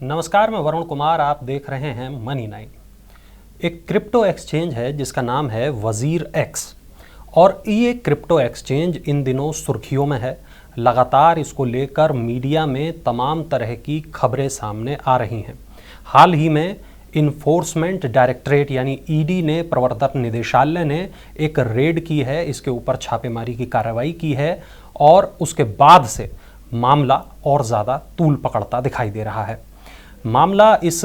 नमस्कार, मैं वरुण कुमार। आप देख रहे हैं मनी 9। एक क्रिप्टो एक्सचेंज है जिसका नाम है वजीर एक्स, और ये क्रिप्टो एक्सचेंज इन दिनों सुर्खियों में है। लगातार इसको लेकर मीडिया में तमाम तरह की खबरें सामने आ रही हैं। हाल ही में इन्फोर्समेंट डायरेक्टरेट यानी ईडी ने, प्रवर्तन निदेशालय ने एक रेड की है, इसके ऊपर छापेमारी की कार्रवाई की है, और उसके बाद से मामला और ज़्यादा तूल पकड़ता दिखाई दे रहा है। मामला इस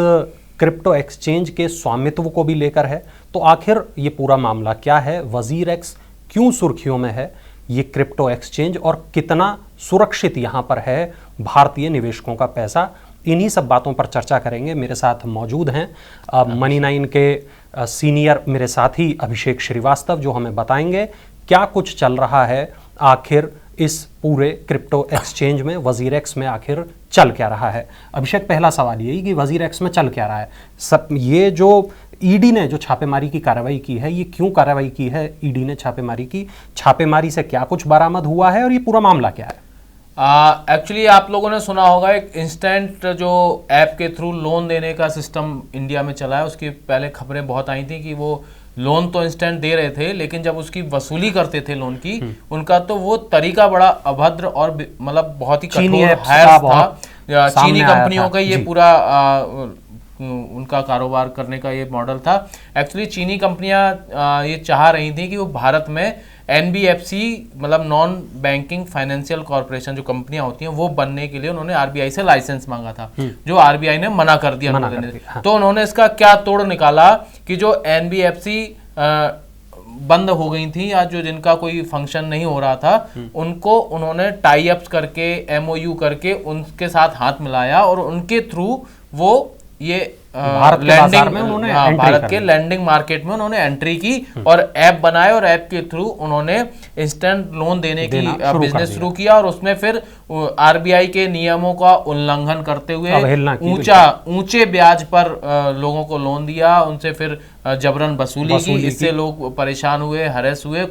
क्रिप्टो एक्सचेंज के स्वामित्व को भी लेकर है। तो आखिर ये पूरा मामला क्या है, वजीर एक्स क्यों सुर्खियों में है, ये क्रिप्टो एक्सचेंज और कितना सुरक्षित यहाँ पर है भारतीय निवेशकों का पैसा, इन्हीं सब बातों पर चर्चा करेंगे। मेरे साथ मौजूद हैं मनी 9 के सीनियर मेरे साथी अभिषेक श्रीवास्तव, जो हमें बताएंगे क्या कुछ चल रहा है आखिर इस पूरे क्रिप्टो एक्सचेंज में, वजीर एक्स में आखिर चल क्या रहा है। अभिषेक, पहला सवाल यही कि वजीर एक्स में चल क्या रहा है। सब ये जो ईडी ने जो छापेमारी की कार्रवाई की है, ये क्यों कार्रवाई की है ईडी ने छापेमारी की, छापेमारी से क्या कुछ बरामद हुआ है और ये पूरा मामला क्या है? एक्चुअली आप लोगों ने सुना होगा एक इंस्टेंट जो ऐप के थ्रू लोन देने का सिस्टम इंडिया में चला है। उसकी पहले खबरें बहुत आई थी कि वो लोन तो इंस्टेंट दे रहे थे, लेकिन जब उसकी वसूली करते थे लोन की, उनका तो वो तरीका बड़ा अभद्र और मतलब बहुत ही कठोर था। चीनी कंपनियों का ये पूरा उनका कारोबार करने का ये मॉडल था। एक्चुअली चीनी कंपनियां ये चाह रही थी कि वो भारत में एनबीएफसी मतलब नॉन बैंकिंग फाइनेंशियल कॉर्पोरेशन जो कंपनियां होती हैं वो बनने के लिए उन्होंने आरबीआई से लाइसेंस मांगा था, जो आरबीआई ने मना कर दिया। हाँ। तो उन्होंने इसका क्या तोड़ निकाला कि जो एनबीएफसी बंद हो गई थी या जो जिनका कोई फंक्शन नहीं हो रहा था, उनको उन्होंने टाई अप्स करके, एमओयू करके उनके साथ हाथ मिलाया और उनके थ्रू वो ये भारत के लैंडिंग मार्केट में उन्होंने एंट्री की और ऐप बनाए, और ऐप के थ्रू उन्होंने इंस्टेंट लोन देने की बिजनेस शुरू किया। और उसमें फिर आरबीआई के नियमों का उल्लंघन करते हुए ऊंचे ब्याज पर लोगों को लोन दिया, उनसे फिर जबरन वसूली की। इससे लोग परेशान हुए, हरेस हुए,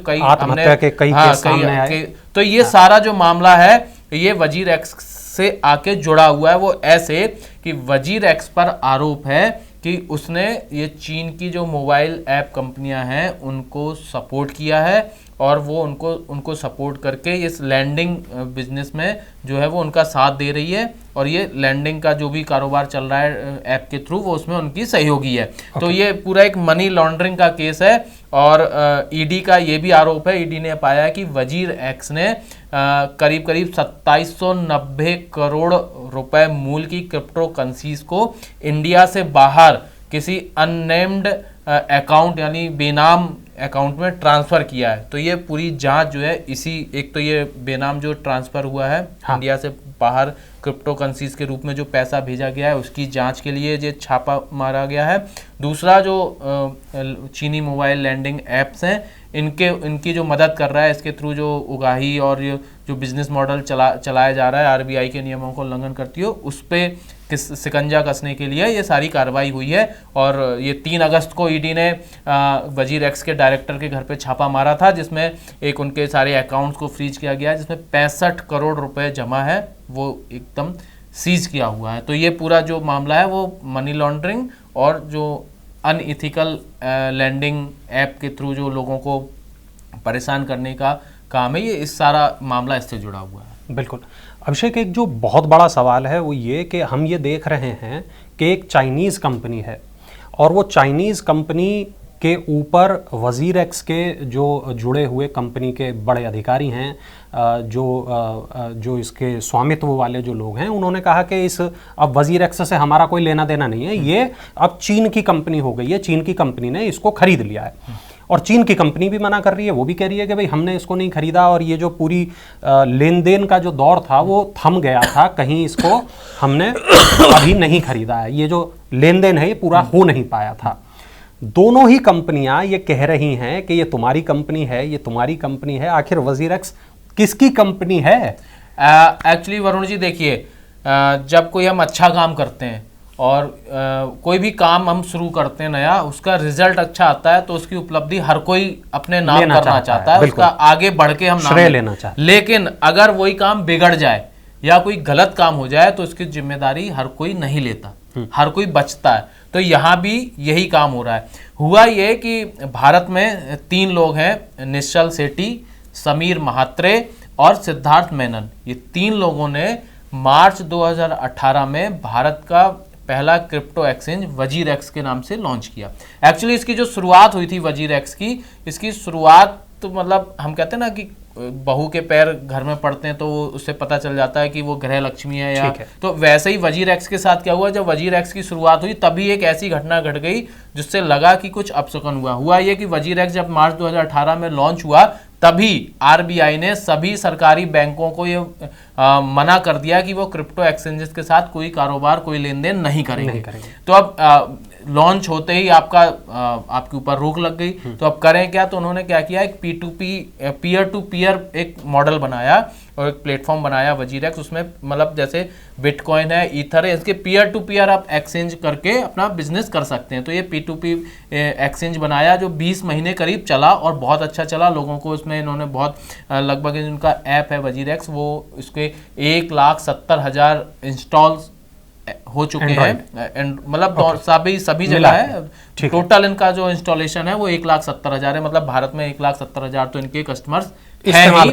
तो ये सारा जो मामला है ये वजीर एक्स से आके जुड़ा हुआ है। वो ऐसे कि वजीर एक्स पर आरोप है कि उसने ये चीन की जो मोबाइल ऐप कंपनियां हैं उनको सपोर्ट किया है, और वो उनको सपोर्ट करके इस लैंडिंग बिजनेस में जो है वो उनका साथ दे रही है, और ये लैंडिंग का जो भी कारोबार चल रहा है ऐप के थ्रू वो उसमें उनकी सहयोगी है। तो ये पूरा एक मनी लॉन्ड्रिंग का केस है। और ईडी का ये भी आरोप है, ईडी ने पाया कि वजीर एक्स ने करीब 2790 करोड़ रुपए मूल्य की क्रिप्टो करेंसीज को इंडिया से बाहर किसी अननेम्ड अकाउंट यानी बेनाम अकाउंट में ट्रांसफर किया है। तो ये पूरी जांच जो है एक तो ये बेनाम जो ट्रांसफर हुआ है, हाँ, इंडिया से बाहर क्रिप्टो करेंसीज के रूप में जो पैसा भेजा गया है उसकी जांच के लिए ये छापा मारा गया है। दूसरा जो चीनी मोबाइल लैंडिंग ऐप्स हैं इनकी जो मदद कर रहा है, इसके थ्रू जो उगाही और जो बिजनेस मॉडल चलाया जा रहा है आरबीआई के नियमों को उल्लंघन करती हो, उस पे सिकंजा कसने के लिए ये सारी कार्रवाई हुई है। और ये 3 अगस्त को ईडी ने वजीर एक्स के डायरेक्टर के घर पे छापा मारा था, जिसमें एक उनके सारे अकाउंट्स को फ्रीज किया गया है, जिसमें 65 करोड़ रुपए जमा है, वो एकदम सीज किया हुआ है। तो ये पूरा जो मामला है वो मनी लॉन्ड्रिंग और जो अनइथिकल लैंडिंग ऐप के थ्रू जो लोगों को परेशान करने का काम है, ये इस सारा मामला इससे जुड़ा हुआ है। बिल्कुल अभिषेक, एक जो बहुत बड़ा सवाल है वो ये कि हम ये देख रहे हैं कि एक चाइनीज़ कंपनी है, और वो चाइनीज़ कंपनी के ऊपर वजीर एक्स के जो जुड़े हुए कंपनी के बड़े अधिकारी हैं, जो इसके स्वामित्व वाले जो लोग हैं, उन्होंने कहा कि अब वजीर एक्स से हमारा कोई लेना देना नहीं है, ये अब चीन की कंपनी हो गई है, चीन की कंपनी ने इसको खरीद लिया है। और चीन की कंपनी भी मना कर रही है, वो भी कह रही है कि भाई हमने इसको नहीं खरीदा, और ये जो पूरी लेन देन का जो दौर था वो थम गया था, कहीं इसको हमने अभी नहीं खरीदा है, ये जो लेन देन है ये पूरा हो नहीं पाया था। दोनों ही कंपनियां ये कह रही हैं कि ये तुम्हारी कंपनी है, ये तुम्हारी कंपनी है। आखिर वजीर एक्स किसकी कंपनी है? एक्चुअली वरुण जी देखिए, जब कोई हम अच्छा काम करते हैं और कोई भी काम हम शुरू करते हैं नया, उसका रिजल्ट अच्छा आता है तो उसकी उपलब्धि हर कोई अपने नाम करना चाहता है, उसका आगे बढ़ के हम श्रेय लेना चाहते हैं। लेकिन अगर वही काम बिगड़ जाए या कोई गलत काम हो जाए तो उसकी जिम्मेदारी हर कोई नहीं लेता, हर कोई बचता है। तो यहाँ भी यही काम हो रहा है। हुआ ये कि भारत में 3 लोग हैं, निश्चल सेठी, समीर महात्रे और सिद्धार्थ मेनन। ये 3 लोगों ने मार्च 2018 में भारत का पहला क्रिप्टो एक्सचेंज वजीर एक्स के नाम से लॉन्च किया। एक्चुअली इसकी जो शुरुआत हुई थी वजीर एक्स की, इसकी शुरुआत तो मतलब हम कहते हैं ना कि बहू के पैर घर में पड़ते हैं तो उससे पता चल जाता है कि वो ग्रह लक्ष्मी है या तो वैसे ही वजीर एक्स के साथ क्या हुआ, जब वजीर एक्स की शुरुआत हुई तभी एक ऐसी घटना घट गई जिससे लगा कि कुछ अपशकुन हुआ ये कि वजीर एक्स जब मार्च 2018 में लॉन्च हुआ तभी आरबीआई ने सभी सरकारी बैंकों को ये मना कर दिया कि वो क्रिप्टो एक्सचेंजेस के साथ कोई कारोबार, कोई लेन देन नहीं करेंगे। तो अब लॉन्च होते ही आपके ऊपर रोक लग गई। तो अब करें क्या, तो उन्होंने क्या किया, एक पीयर टू पीयर एक मॉडल बनाया और एक प्लेटफॉर्म बनाया वजीर एक्स। उसमें मतलब जैसे बिटकॉइन है, ईथर है, इसके पीयर टू पीयर आप एक्सचेंज करके अपना बिजनेस कर सकते हैं। तो ये P2P एक्सचेंज बनाया जो 20 महीने करीब चला और बहुत अच्छा चला। लोगों को इसमें इन्होंने बहुत लगभग इनका ऐप है वजीर एक्स, वो इसके 1,70,000 इंस्टॉल्स हो चुके हैं, मतलब सभी जगह है। टोटल इनका जो इंस्टॉलेशन है वो 1,70,000 है। मतलब भारत में 1,70,000 तो इनके कस्टमर्स इस्तेमाल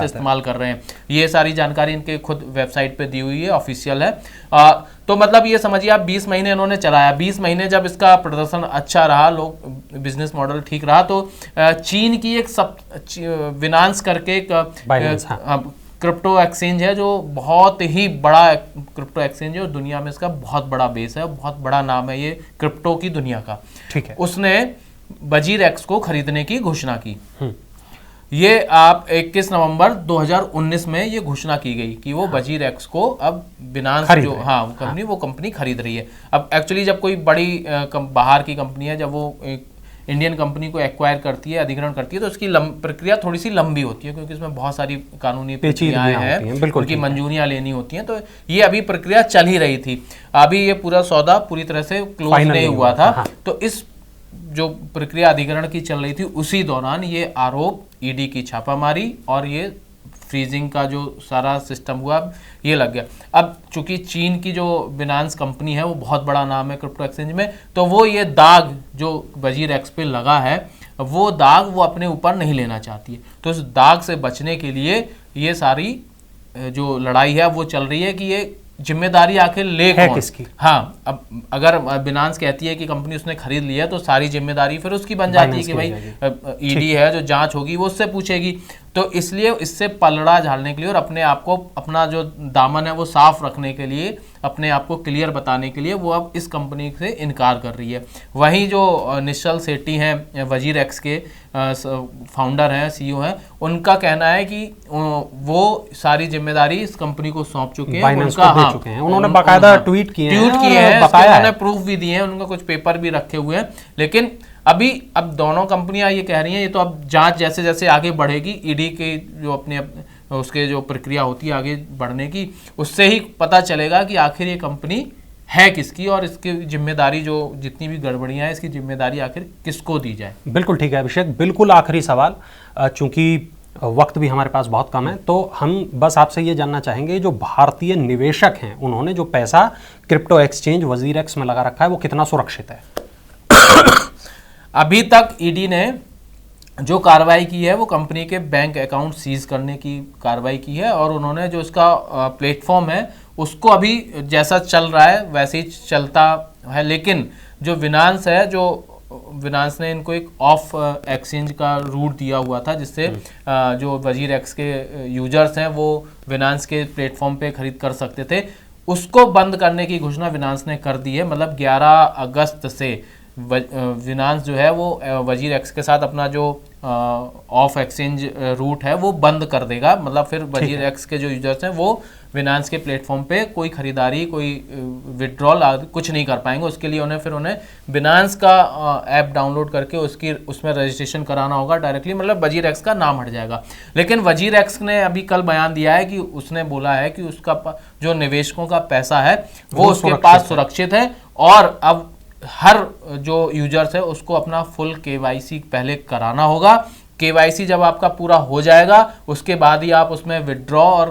इस्तेमाल कर रहे हैं। ये सारी जानकारी इनके खुद वेबसाइट पे दी हुई है, ऑफिशियल है। तो मतलब ये समझिए आप 20 महीने इन्होंने चलाया। 20 महीने जब इसका प्रदर्शन अच्छा रहा, लोग बिजनेस मॉडल ठीक रहा, तो चीन की एक विनांस करके एक क्रिप्टो एक्सचेंज है जो बहुत ही बड़ा क्रिप्टो एक्सचेंज है और दुनिया में इसका बहुत बड़ा बेस है, बहुत बड़ा नाम है ये क्रिप्टो की दुनिया का। ठीक है। उसने वजीर एक्स को खरीदने की घोषणा की। ये आप 21 नवंबर 2019 में ये घोषणा की गई कि वो वजीर एक्स को अब बिनांस जो वो कंपनी खरीद रही है। अब एक्चुअली जब कोई बड़ी बाहर की कंपनी है, जब वो एक इंडियन कंपनी को एक्वायर करती है, अधिग्रहण करती है, तो उसकी प्रक्रिया थोड़ी सी लंबी होती है क्योंकि इसमें बहुत सारी कानूनी प्रक्रियाएं हैं, उनकी मंजूरियां लेनी होती हैं। तो ये अभी प्रक्रिया चल ही रही थी, अभी ये पूरा सौदा पूरी तरह से क्लोज नहीं हुआ था। तो इस जो प्रक्रिया अधिग्रहण की चल रही थी उसी दौरान ये आरोप, ईडी की छापामारी और ये फ्रीजिंग का जो सारा सिस्टम हुआ ये लग गया। अब चूंकि चीन की जो बिनांस कंपनी है वो बहुत बड़ा नाम है क्रिप्टो एक्सचेंज में, तो वो ये दाग जो वजीर एक्स पे लगा है वो दाग वो अपने ऊपर नहीं लेना चाहती है। तो इस दाग से बचने के लिए ये सारी जो लड़ाई है वो चल रही है कि ये जिम्मेदारी आखिर ले कौन किसकी। हाँ, अब अगर बिनांस कहती है कि कंपनी उसने खरीद लिया है तो सारी जिम्मेदारी फिर उसकी बन जाती है कि भाई ईडी है जो जांच होगी वो उससे पूछेगी। तो इसलिए इससे पलड़ा झाड़ने के लिए और अपने आप को, अपना जो दामन है वो साफ रखने के लिए, अपने आप को क्लियर बताने के लिए वो अब इस कंपनी से इनकार कर रही है। वहीं जो निश्चल सेठी हैं वजीर एक्स के फाउंडर हैं, सीईओ हैं, उनका कहना है कि वो सारी जिम्मेदारी इस कंपनी को सौंप चुके हैं। उन्होंने बाकायदा ट्वीट किए हैं, उन्होंने प्रूफ भी दिए हैं, उनका कुछ पेपर भी रखे हुए हैं। लेकिन अब दोनों कंपनियां ये कह रही हैं ये तो अब जांच जैसे जैसे आगे बढ़ेगी, ईडी के जो अपने उसके जो प्रक्रिया होती है आगे बढ़ने की, उससे ही पता चलेगा कि आखिर ये कंपनी है किसकी और इसकी जिम्मेदारी, जो जितनी भी गड़बड़ियां हैं इसकी जिम्मेदारी आखिर किसको दी जाए। बिल्कुल ठीक है अभिषेक, बिल्कुल आखिरी सवाल, चूंकि वक्त भी हमारे पास बहुत कम है, तो हम बस आपसे ये जानना चाहेंगे जो भारतीय निवेशक हैं उन्होंने जो पैसा क्रिप्टो एक्सचेंज वजीर एक्स में लगा रखा है वो कितना सुरक्षित है? अभी तक ईडी ने जो कार्रवाई की है वो कंपनी के बैंक अकाउंट सीज करने की कार्रवाई की है और उन्होंने जो इसका प्लेटफॉर्म है उसको अभी जैसा चल रहा है वैसे ही चलता है। लेकिन जो विनांस है, जो विनांस ने इनको एक ऑफ एक्सचेंज का रूट दिया हुआ था जिससे जो वजीर एक्स के यूजर्स हैं वो विनांस के प्लेटफॉर्म पे खरीद कर सकते थे, उसको बंद करने की घोषणा विनांस ने कर दी है। मतलब 11 अगस्त से विनांस जो है वो वजीर एक्स के साथ अपना जो ऑफ एक्सचेंज रूट है वो बंद कर देगा। मतलब फिर वजीर एक्स के जो यूजर्स हैं वो विनांस के प्लेटफॉर्म पे कोई खरीदारी, कोई विड्रॉल कुछ नहीं कर पाएंगे। उसके लिए उन्हें बिनांस का ऐप डाउनलोड करके उसमें रजिस्ट्रेशन कराना होगा डायरेक्टली, मतलब वजीर एक्स का नाम हट जाएगा। लेकिन वजीर एक्स ने अभी कल बयान दिया है कि उसने बोला है कि उसका जो निवेशकों का पैसा है वो उसके पास सुरक्षित है और अब हर जो यूजर्स है उसको अपना फुल केवाईसी पहले कराना होगा। केवाईसी जब आपका पूरा हो जाएगा उसके बाद ही आप उसमें विड्रॉ और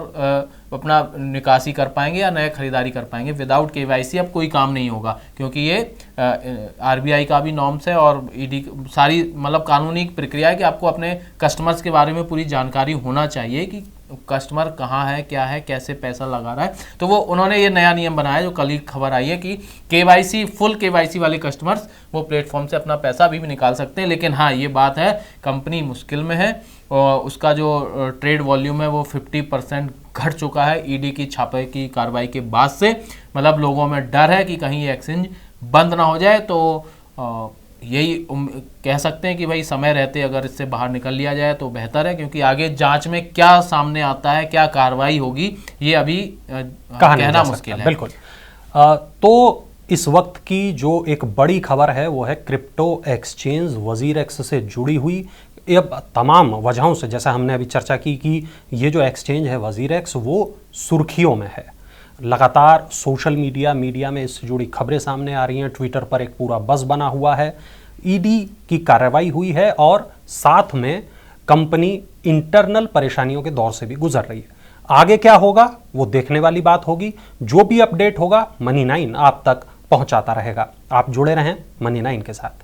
अपना निकासी कर पाएंगे या नए खरीदारी कर पाएंगे। विदाउट केवाईसी अब कोई काम नहीं होगा, क्योंकि ये आरबीआई का भी नॉर्म्स है और ईडी सारी मतलब कानूनी प्रक्रिया है कि आपको अपने कस्टमर्स के बारे में पूरी जानकारी होना चाहिए कि कस्टमर कहाँ है, क्या है, कैसे पैसा लगा रहा है। तो वो उन्होंने ये नया नियम बनाया, जो कल ही खबर आई है कि केवाईसी फुल केवाईसी वाले कस्टमर्स वो प्लेटफॉर्म से अपना पैसा अभी भी निकाल सकते हैं। लेकिन हाँ, ये बात है कंपनी मुश्किल में है और उसका जो ट्रेड वॉल्यूम है वो 50% घट चुका है ईडी की छापे की कार्रवाई के बाद से। मतलब लोगों में डर है कि कहीं ये एक्सचेंज बंद ना हो जाए। तो यही कह सकते हैं कि भाई समय रहते अगर इससे बाहर निकल लिया जाए तो बेहतर है, क्योंकि आगे जांच में क्या सामने आता है, क्या कार्रवाई होगी, ये अभी कहना मुश्किल है। बिल्कुल। तो इस वक्त की जो एक बड़ी खबर है वो है क्रिप्टो एक्सचेंज WazirX से जुड़ी हुई। ये तमाम वजहों से, जैसा हमने अभी चर्चा की कि ये जो एक्सचेंज है WazirX वो सुर्खियों में है। लगातार सोशल मीडिया में इससे जुड़ी खबरें सामने आ रही हैं। ट्विटर पर एक पूरा बज़ बना हुआ है। ईडी की कार्रवाई हुई है और साथ में कंपनी इंटरनल परेशानियों के दौर से भी गुजर रही है। आगे क्या होगा वो देखने वाली बात होगी। जो भी अपडेट होगा Money9 आप तक पहुंचाता रहेगा। आप जुड़े रहें Money9 के साथ।